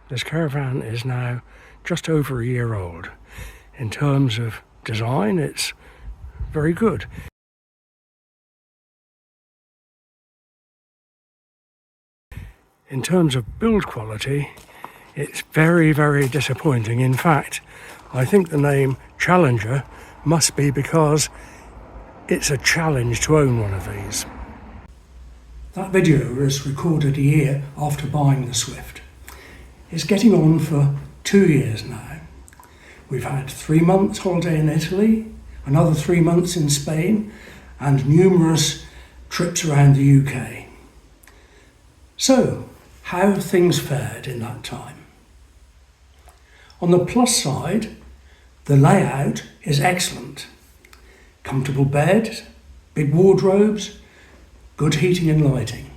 This caravan is now just over a year old. In terms of design, it's very good. In terms of build quality, it's very, very disappointing. In fact, I think the name Challenger must be because it's a challenge to own one of these. That video was recorded a year after buying the Swift. It's getting on for 2 years now. We've had 3 months holiday in Italy, another 3 months in Spain, and numerous trips around the UK. So, how have things fared in that time? On the plus side, the layout is excellent. Comfortable bed, big wardrobes, good heating and lighting.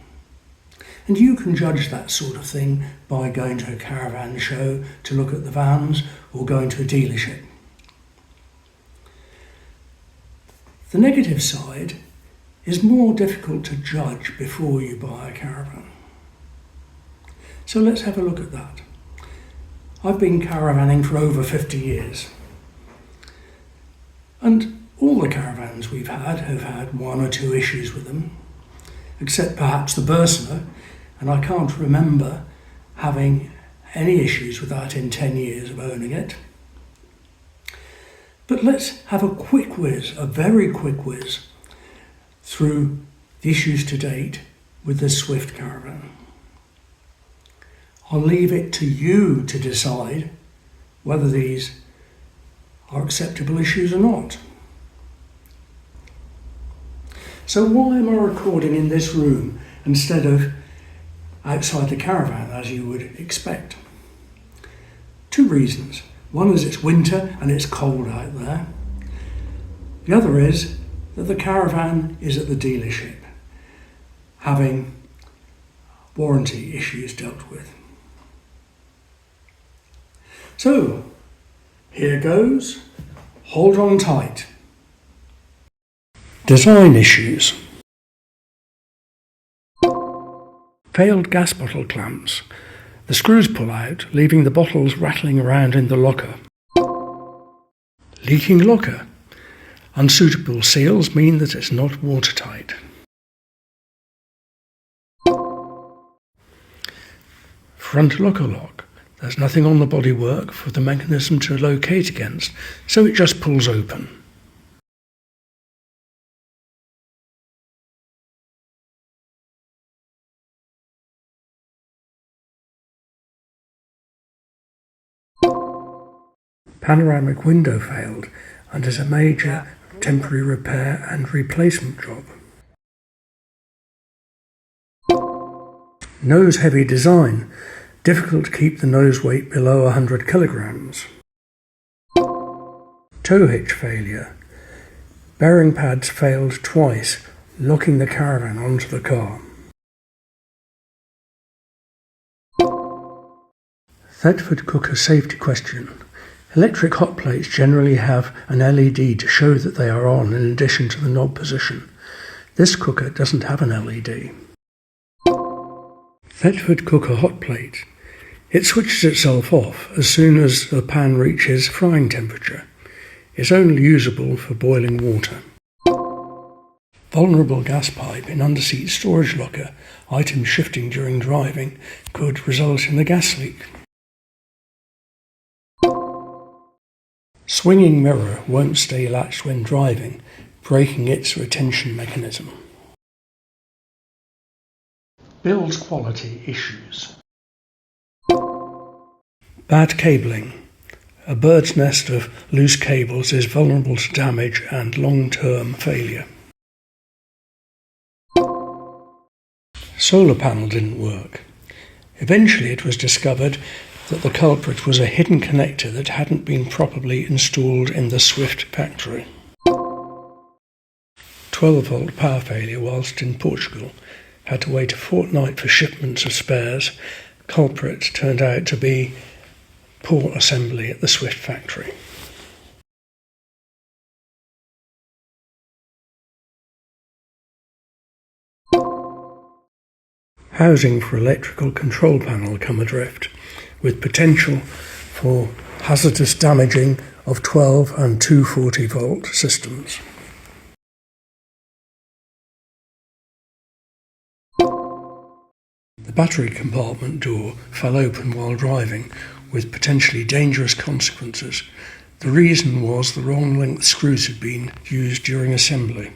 And you can judge that sort of thing by going to a caravan show to look at the vans or going to a dealership. The negative side is more difficult to judge before you buy a caravan. So let's have a look at that. I've been caravanning for over 50 years. And all the caravans we've had have had 1 or 2 issues with them, except perhaps the Bursner, and I can't remember having any issues with that in 10 years of owning it. But let's have a quick whiz, a very quick whiz, through the issues to date with the Swift Caravan. I'll leave it to you to decide whether these are acceptable issues or not. So why am I recording in this room instead of outside the caravan as you would expect? 2 reasons. One is it's winter and it's cold out there. The other is that the caravan is at the dealership, having warranty issues dealt with. So, here goes. Hold on tight. Design issues. Failed gas bottle clamps. The screws pull out, leaving the bottles rattling around in the locker. Leaking locker. Unsuitable seals mean that it's not watertight. Front locker lock. There's nothing on the bodywork for the mechanism to locate against, so it just pulls open. Panoramic window failed and is a major temporary repair and replacement job. Nose heavy design. Difficult to keep the nose weight below 100 kilograms. Tow hitch failure. Bearing pads failed twice, locking the caravan onto the car. Thetford cooker safety question. Electric hot plates generally have an LED to show that they are on in addition to the knob position. This cooker doesn't have an LED. Thetford cooker hot plate. It switches itself off as soon as the pan reaches frying temperature. It's only usable for boiling water. Vulnerable gas pipe in underseat storage locker. Items shifting during driving could result in a gas leak. Swinging mirror won't stay latched when driving, breaking its retention mechanism. Build quality issues. Bad cabling. A bird's nest of loose cables is vulnerable to damage and long-term failure. Solar panel didn't work. Eventually it was discovered that the culprit was a hidden connector that hadn't been properly installed in the Swift factory. 12-volt power failure whilst in Portugal. Had to wait a fortnight for shipments of spares. Culprit turned out to be poor assembly at the Swift factory. Housing for electrical control panel come adrift. with potential for hazardous damaging of 12 and 240 volt systems. The battery compartment door fell open while driving, with potentially dangerous consequences. The reason was the wrong length screws had been used during assembly.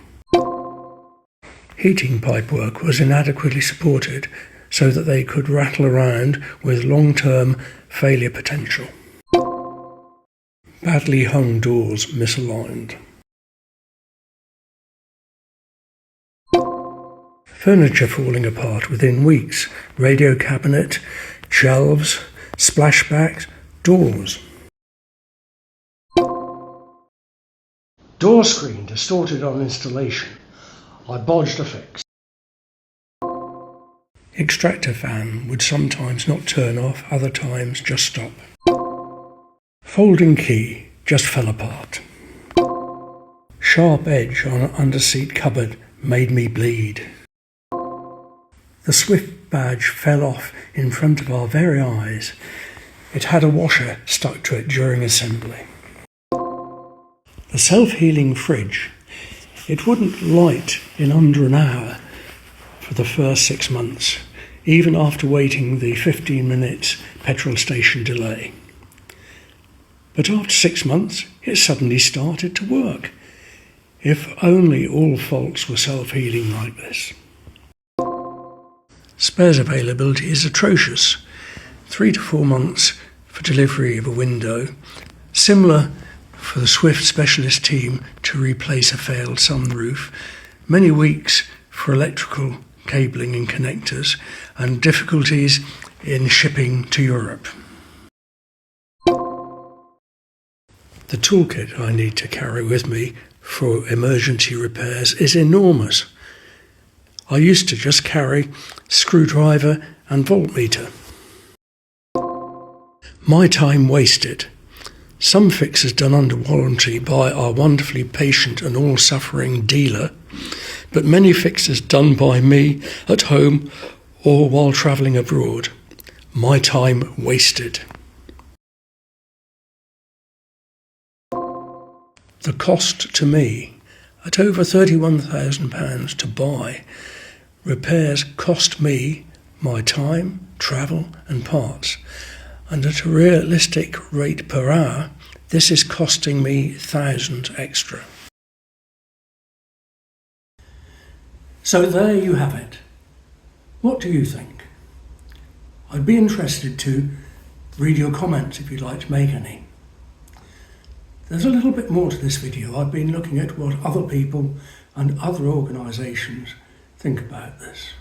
Heating pipework was inadequately supported so that they could rattle around with long-term failure potential. Badly hung doors misaligned. Furniture falling apart within weeks. Radio cabinet, shelves, splashbacks, doors. Door screen distorted on installation. I bodged a fix. Extractor fan would sometimes not turn off, other times just stop. Folding key just fell apart. Sharp edge on an underseat cupboard made me bleed. The Swift badge fell off in front of our very eyes. It had a washer stuck to it during assembly. The self-healing fridge. It wouldn't light in under an hour for the first 6 months, even after waiting the 15 minutes petrol station delay. But after 6 months, it suddenly started to work. If only all faults were self-healing like this. Spares availability is atrocious. 3 to 4 months for delivery of a window, similar for the Swift specialist team to replace a failed sunroof, many weeks for electrical cabling and connectors, and difficulties in shipping to Europe. The toolkit I need to carry with me for emergency repairs is enormous. I used to just carry screwdriver and voltmeter. My time wasted. Some fixes done under warranty by our wonderfully patient and all-suffering dealer, but many fixes done by me at home or while travelling abroad. My time wasted. The cost to me, at over £31,000 to buy, repairs cost me my time, travel and parts. And at a realistic rate per hour, this is costing me thousands extra. So there you have it. What do you think? I'd be interested to read your comments if you'd like to make any. There's a little bit more to this video. I've been looking at what other people and other organisations think about this.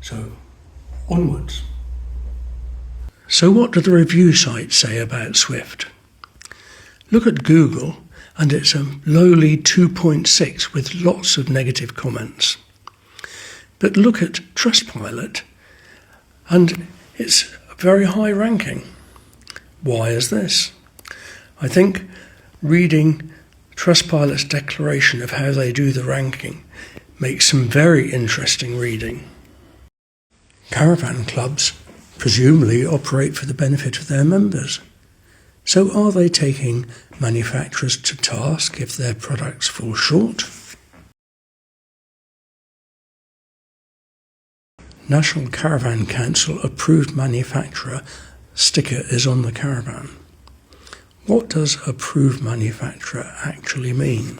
So, onwards. So what do the review sites say about Swift? Look at Google and it's a lowly 2.6 with lots of negative comments. But look at Trustpilot and it's a very high ranking. Why is this? I think reading Trustpilot's declaration of how they do the ranking makes some very interesting reading. Caravan clubs presumably operate for the benefit of their members. So are they taking manufacturers to task if their products fall short? National Caravan Council approved manufacturer sticker is on the caravan. What does approved manufacturer actually mean?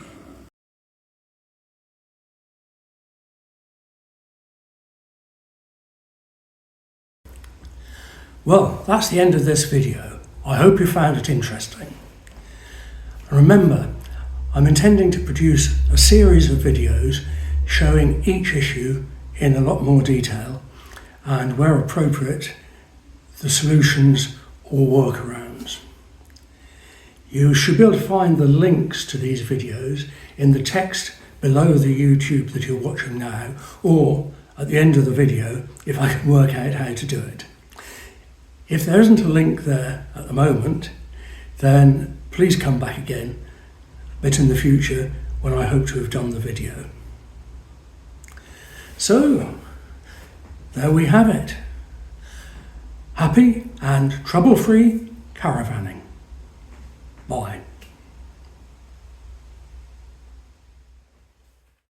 Well, that's the end of this video. I hope you found it interesting. Remember, I'm intending to produce a series of videos showing each issue in a lot more detail and, where appropriate, the solutions or workarounds. You should be able to find the links to these videos in the text below the YouTube that you're watching now, or at the end of the video if I can work out how to do it. If there isn't a link there at the moment, then please come back again a bit in the future when I hope to have done the video. So, there we have it. Happy Happy and trouble-free caravanning. Bye.